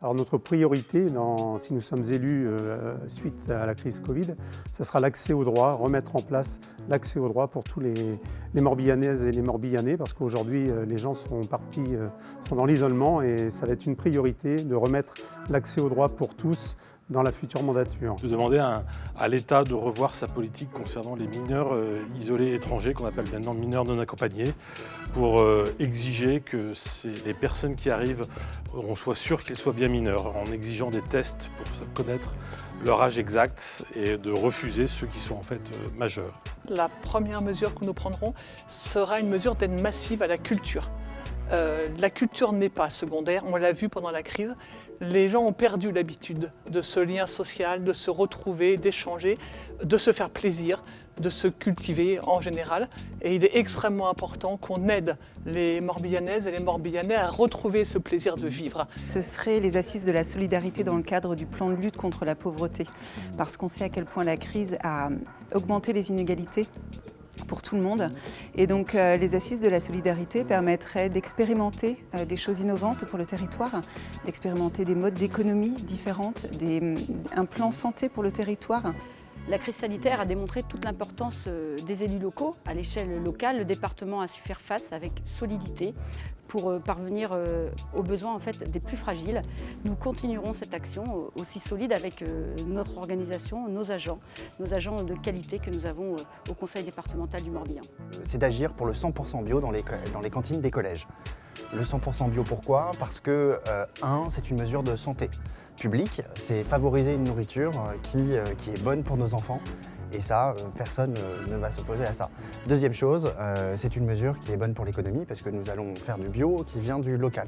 Alors notre priorité, si nous sommes élus suite à la crise Covid, ce sera l'accès aux droits, remettre en place l'accès aux droits pour tous les Morbihanaises et les Morbihanais, parce qu'aujourd'hui les gens sont dans l'isolement et ça va être une priorité de remettre l'accès aux droits pour tous dans la future mandature. De demander à l'État de revoir sa politique concernant les mineurs isolés étrangers, qu'on appelle maintenant mineurs non accompagnés, pour exiger que les personnes qui arrivent, on soit sûr qu'ils soient bien mineurs, en exigeant des tests pour connaître leur âge exact et de refuser ceux qui sont en fait majeurs. La première mesure que nous prendrons sera une mesure d'aide massive à la culture. La culture n'est pas secondaire, on l'a vu pendant la crise. Les gens ont perdu l'habitude de ce lien social, de se retrouver, d'échanger, de se faire plaisir, de se cultiver en général. Et il est extrêmement important qu'on aide les Morbihanaises et les Morbihanais à retrouver ce plaisir de vivre. Ce seraient les assises de la solidarité dans le cadre du plan de lutte contre la pauvreté, parce qu'on sait à quel point la crise a augmenté les inégalités pour tout le monde. Et donc les assises de la solidarité permettraient d'expérimenter des choses innovantes pour le territoire, d'expérimenter des modes d'économie différentes, un plan santé pour le territoire. La crise sanitaire a démontré toute l'importance des élus locaux. À l'échelle locale, le département a su faire face avec solidité pour parvenir aux besoins des plus fragiles. Nous continuerons cette action aussi solide avec notre organisation, nos agents de qualité que nous avons au Conseil départemental du Morbihan. C'est d'agir pour le 100% bio dans les cantines des collèges. Le 100% bio, pourquoi? Parce que, c'est une mesure de santé publique, c'est favoriser une nourriture qui est bonne pour nos enfants. Et ça, personne ne va s'opposer à ça. Deuxième chose, c'est une mesure qui est bonne pour l'économie parce que nous allons faire du bio qui vient du local.